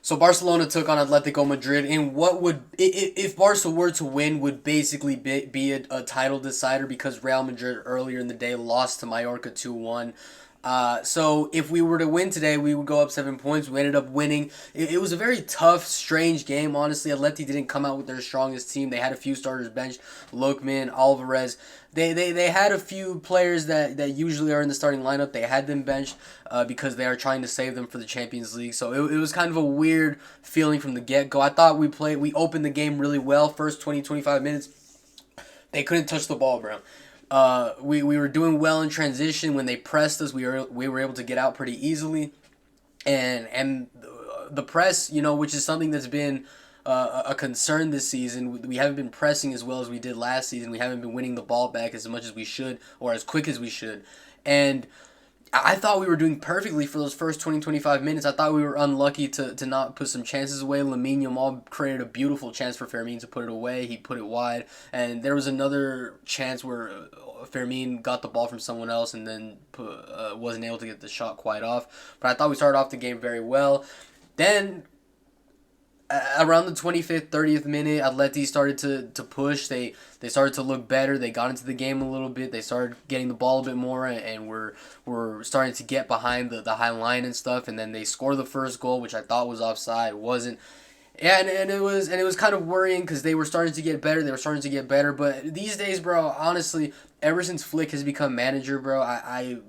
So Barcelona took on Atletico Madrid in what would, if Barca were to win, would basically be a title decider because Real Madrid earlier in the day lost to Mallorca 2-1. So if we were to win today, we would go up 7 points. We ended up winning. It was a very tough, strange game. Honestly, Atleti didn't come out with their strongest team. They had a few starters benched, Lokman, Alvarez. They had a few players that usually are in the starting lineup. They had them benched because they are trying to save them for the Champions League. So it was kind of a weird feeling from the get-go. I thought we opened the game really well. First 20-25 minutes, they couldn't touch the ball, bro. We were doing well in transition. When they pressed us, we were able to get out pretty easily, and the press, which is something that's been a concern this season. We haven't been pressing as well as we did last season. We haven't been winning the ball back as much as we should or as quick as we should, and I thought we were doing perfectly for those first 20-25 minutes. I thought we were unlucky to not put some chances away. Lamine Yamal created a beautiful chance for Fermin to put it away. He put it wide. And there was another chance where Fermin got the ball from someone else and then wasn't able to get the shot quite off. But I thought we started off the game very well. Then around the 25th, 30th minute, Atleti started to push. They started to look better. They got into the game a little bit. They started getting the ball a bit more, and were starting to get behind the high line and stuff. And then they scored the first goal, which I thought was offside. It wasn't. Yeah, and it was kind of worrying because they were starting to get better. They were starting to get better, but these days, bro, honestly, ever since Flick has become manager, bro, I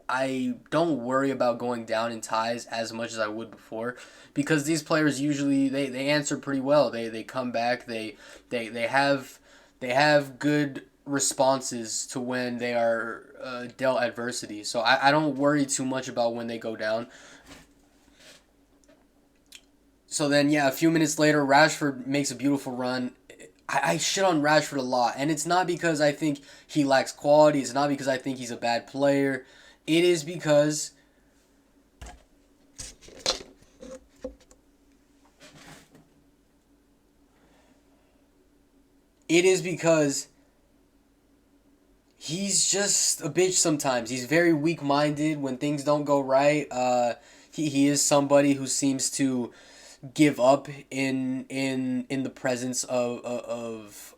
I don't worry about going down in ties as much as I would before because these players usually they answer pretty well. They come back. They have good responses to when they are dealt adversity. So I don't worry too much about when they go down. So then, yeah, a few minutes later, Rashford makes a beautiful run. I shit on Rashford a lot, and it's not because I think he lacks quality. It's not because I think he's a bad player. It is because it is because he's just a bitch sometimes. He's very weak minded when things don't go right. He is somebody who seems to give up in the presence of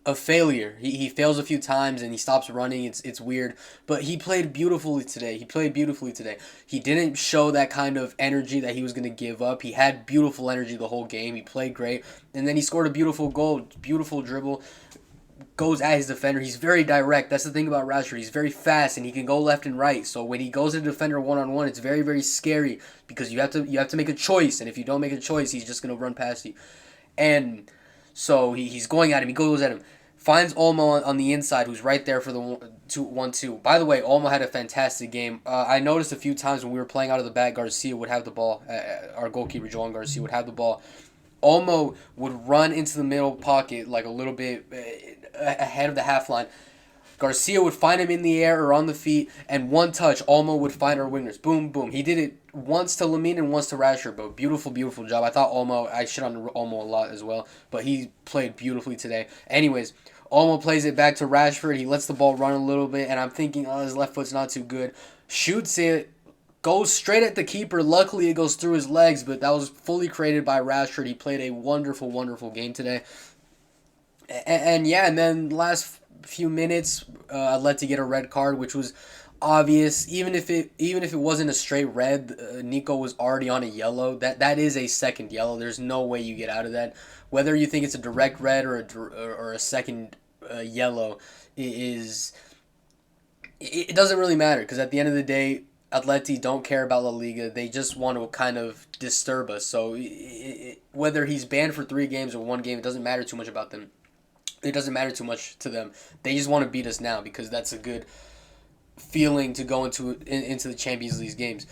a failure. He fails a few times and he stops running. It's weird, but he played beautifully today. He played beautifully today. He didn't show that kind of energy that he was going to give up. He had beautiful energy the whole game. He played great, and then he scored a beautiful goal, beautiful dribble, goes at his defender. He's very direct. That's the thing about Rashford. He's very fast and he can go left and right. So when he goes to the defender one on one, it's very very scary because you have to make a choice, and if you don't make a choice, he's just gonna run past you. And so he's going at him. He goes at him. Finds Olmo on the inside, who's right there for the 1-2. By the way, Olmo had a fantastic game. I noticed a few times when we were playing out of the back, Garcia would have the ball. Our goalkeeper, Joan Garcia, would have the ball. Olmo would run into the middle pocket like a little bit ahead of the half line. Garcia would find him in the air or on the feet, and one touch, Olmo would find our wingers. Boom, boom. He did it once to Lamine and once to Rashford, but beautiful, beautiful job. I thought I shit on Olmo a lot as well, but he played beautifully today. Anyways, Olmo plays it back to Rashford. He lets the ball run a little bit, and I'm thinking, oh, his left foot's not too good. Shoots it, goes straight at the keeper. Luckily, it goes through his legs, but that was fully created by Rashford. He played a wonderful, wonderful game today. And yeah, and then last few minutes, I let to get a red card, which was obvious. Even if it wasn't a straight red, Nico was already on a yellow. That is a second yellow. There's no way you get out of that. Whether you think it's a direct red or a second yellow, is it doesn't really matter because at the end of the day, Atleti don't care about La Liga. They just want to kind of disturb us. So whether he's banned for 3 games or 1 game, it doesn't matter too much about them. It doesn't matter too much to them. They just want to beat us now because that's a good feeling to go into the Champions League games.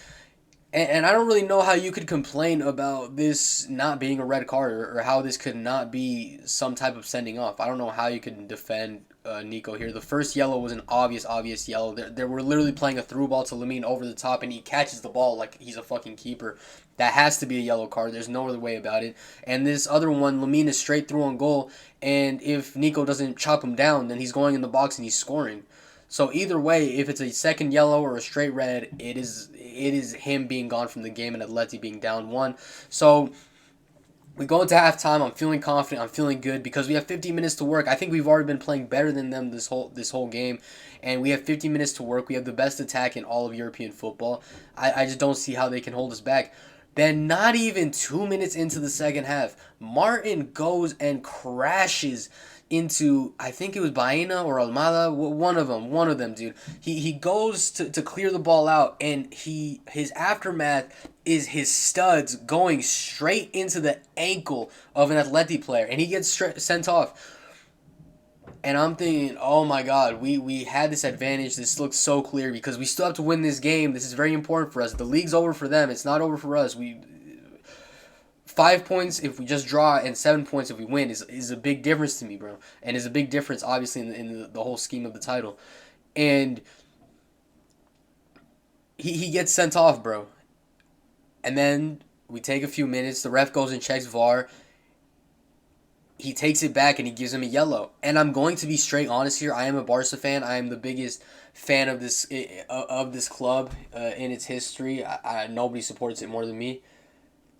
And I don't really know how you could complain about this not being a red card or how this could not be some type of sending off. I don't know how you could defend Nico here. The first yellow was an obvious yellow. They were literally playing a through ball to Lamine over the top, and he catches the ball like he's a fucking keeper. That has to be a yellow card. There's no other way about it. And this other one, Lamine is straight through on goal, and if Nico doesn't chop him down, then he's going in the box and he's scoring. So either way, if it's a second yellow or a straight red, it is him being gone from the game and Atleti being down one. So we go into halftime. I'm feeling confident. I'm feeling good because we have 50 minutes to work. I think we've already been playing better than them this whole game, and we have 50 minutes to work. We have the best attack in all of European football. I just don't see how they can hold us back. Then, not even 2 minutes into the second half, Martin goes and crashes into, I think it was Baena or Almada, one of them, dude. He goes to clear the ball out, and his aftermath is his studs going straight into the ankle of an Atleti player, and he gets sent off. And I'm thinking, oh my God, we had this advantage. This looks so clear because we still have to win this game. This is very important for us. The league's over for them. It's not over for us. 5 points if we just draw and 7 points if we win is a big difference to me, bro. And is a big difference, obviously, in the whole scheme of the title. And he gets sent off, bro. And then we take a few minutes. The ref goes and checks VAR. He takes it back and he gives him a yellow. And I'm going to be straight honest here. I am a Barca fan. I am the biggest fan of this club in its history. Nobody supports it more than me.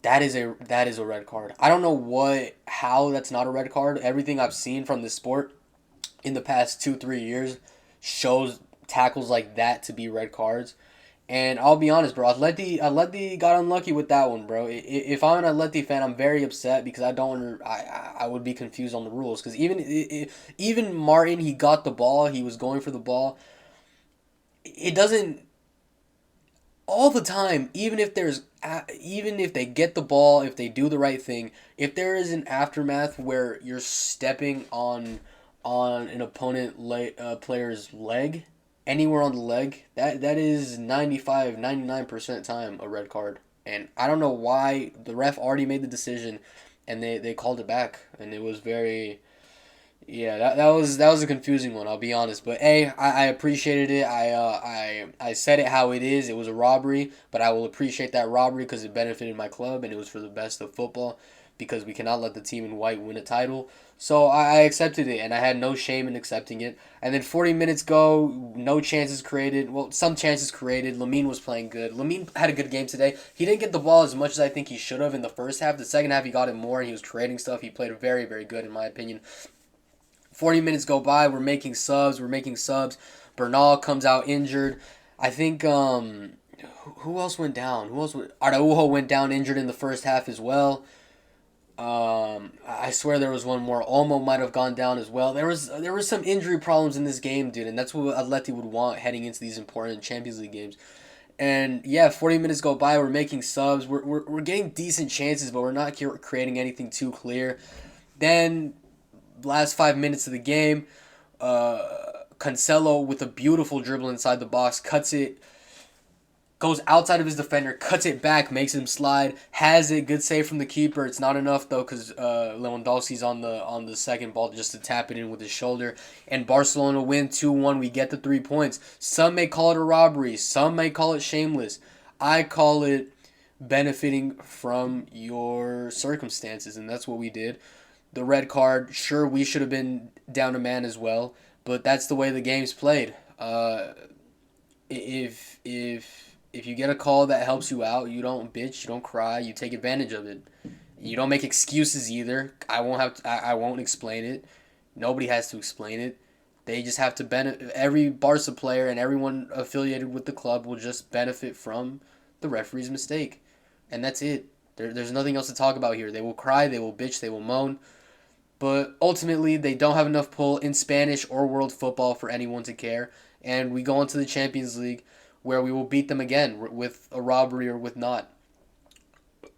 That is a red card. I don't know how that's not a red card. Everything I've seen from this sport in the past 2-3 years shows tackles like that to be red cards. And I'll be honest, bro. Atleti got unlucky with that one, bro. If I'm an Atleti fan, I'm very upset because I would be confused on the rules. Because even Martin, he got the ball. He was going for the ball. It doesn't all the time. Even if they get the ball, if they do the right thing, if there is an aftermath where you're stepping on an opponent player's leg, anywhere on the leg, that is 99% time a red card. And I don't know why the ref already made the decision and they called it back, and it was very, yeah, that was a confusing one, I'll be honest. But hey, I appreciated it. I said it how it is. It was a robbery, but I will appreciate that robbery because it benefited my club and it was for the best of football, because we cannot let the team in white win a title. So I accepted it, and I had no shame in accepting it. And then 40 minutes go, no chances created. Well, some chances created. Lamine was playing good. Lamine had a good game today. He didn't get the ball as much as I think he should have in the first half. The second half, he got it more, and he was creating stuff. He played very, very good, in my opinion. 40 minutes go by. We're making subs. Bernal comes out injured. I think who else went down? Araujo went down injured in the first half as well. I swear there was one more. Olmo might have gone down as well. There was some injury problems in this game, dude, and that's what Atleti would want heading into these important Champions League games. And yeah, 40 minutes go by. We're making subs. We're getting decent chances, but we're not creating anything too clear. Then last 5 minutes of the game, Cancelo with a beautiful dribble inside the box, cuts it, goes outside of his defender, cuts it back, makes him slide, has it, good save from the keeper. It's not enough though because Lewandowski's on the second ball just to tap it in with his shoulder. And Barcelona win 2-1. We get the 3 points. Some may call it a robbery. Some may call it shameless. I call it benefiting from your circumstances, and that's what we did. The red card, sure, we should have been down a man as well, but that's the way the game's played. If you get a call that helps you out, you don't bitch, you don't cry, you take advantage of it. You don't make excuses either. I won't explain it. Nobody has to explain it. They just have to benefit. Every Barca player and everyone affiliated with the club will just benefit from the referee's mistake, and that's it. There's nothing else to talk about here. They will cry, they will bitch, they will moan. But ultimately, they don't have enough pull in Spanish or world football for anyone to care. And we go into the Champions League where we will beat them again with a robbery or with not.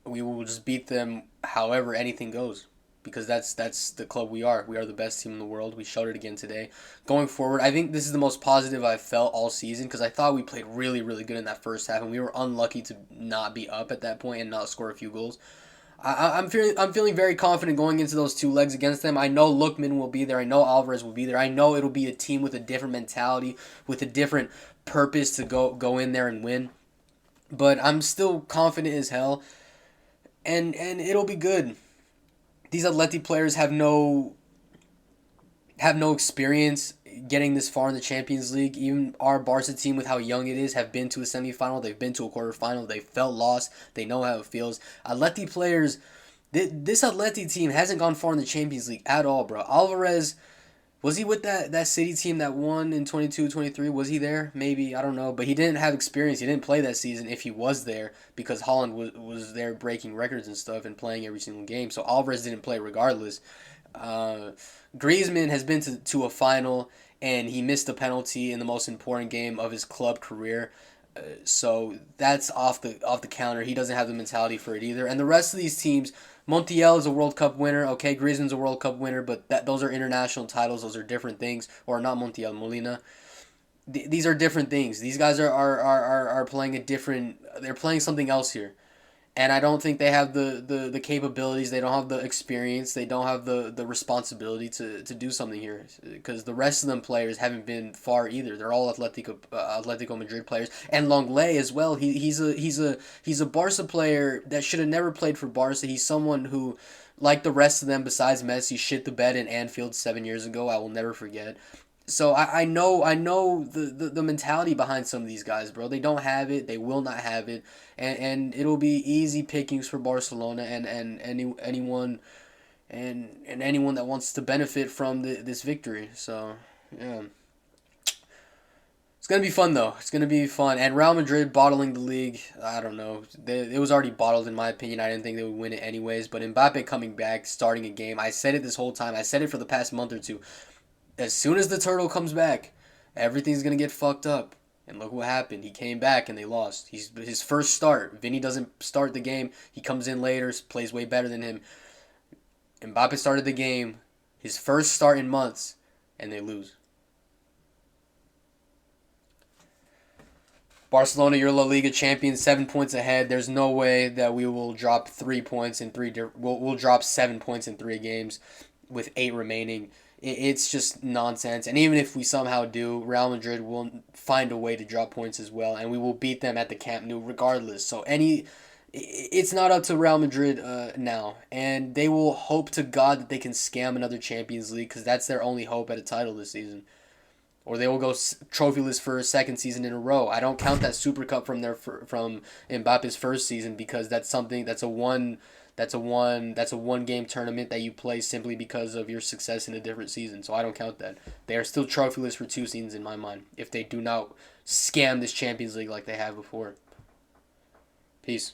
We will just beat them however anything goes. Because that's the club we are. We are the best team in the world. We showed it again today. Going forward, I think this is the most positive I've felt all season because I thought we played really, really good in that first half, and we were unlucky to not be up at that point and not score a few goals. I'm feeling very confident going into those two legs against them. I know Lookman will be there. I know Alvarez will be there. I know it'll be a team with a different mentality, with a different purpose to go in there and win. But I'm still confident as hell, and it'll be good. These Atleti players have no experience getting this far in the Champions League. Even our Barca team, with how young it is, have been to a semifinal. They've been to a quarterfinal. They felt lost. They know how it feels. Atleti players, this Atleti team hasn't gone far in the Champions League at all, bro. Alvarez, was he with that City team that won in 22-23? Was he there? Maybe, I don't know. But he didn't have experience. He didn't play that season if he was there because Holland was there breaking records and stuff and playing every single game. So Alvarez didn't play regardless. Uh, Griezmann has been to a final and he missed a penalty in the most important game of his club career. So that's off the counter. He doesn't have the mentality for it either. And the rest of these teams, Montiel is a World Cup winner. Okay, Griezmann's a World Cup winner, but those are international titles. Those are different things. Or not Montiel, Molina. These are different things. These guys are playing a different. They're playing something else here. And I don't think they have the capabilities. They don't have the experience. They don't have the responsibility to do something here. Because the rest of them players haven't been far either. They're all Atletico Madrid players. And Longley as well. He's a Barca player that should have never played for Barca. He's someone who, like the rest of them besides Messi, shit the bed in Anfield 7 years ago. I will never forget. So I know the mentality behind some of these guys, bro. They don't have it. They will not have it, and it'll be easy pickings for Barcelona and anyone that wants to benefit from this victory. So yeah, it's gonna be fun though. It's gonna be fun. And Real Madrid bottling the league. I don't know. It was already bottled in my opinion. I didn't think they would win it anyways. But Mbappe coming back, starting a game. I said it this whole time. I said it for the past month or two. As soon as the turtle comes back, everything's gonna get fucked up. And look what happened. He came back and they lost. He's his first start. Vinny doesn't start the game. He comes in later, plays way better than him. Mbappe started the game, his first start in months, and they lose. Barcelona, you're La Liga champions, 7 points ahead. There's no way that we will drop 3 points in three. We'll drop 7 points in 3 games, with 8 remaining. It's just nonsense. And even if we somehow do, Real Madrid will find a way to drop points as well, and we will beat them at the Camp Nou regardless. So it's not up to Real Madrid now, and they will hope to God that they can scam another Champions League because that's their only hope at a title this season. Or they will go trophyless for a second season in a row. I don't count that Super Cup from Mbappe's first season because that's a one game tournament that you play simply because of your success in a different season. So I don't count that. They are still trophyless for 2 seasons in my mind if they do not scam this Champions League like they have before. Peace.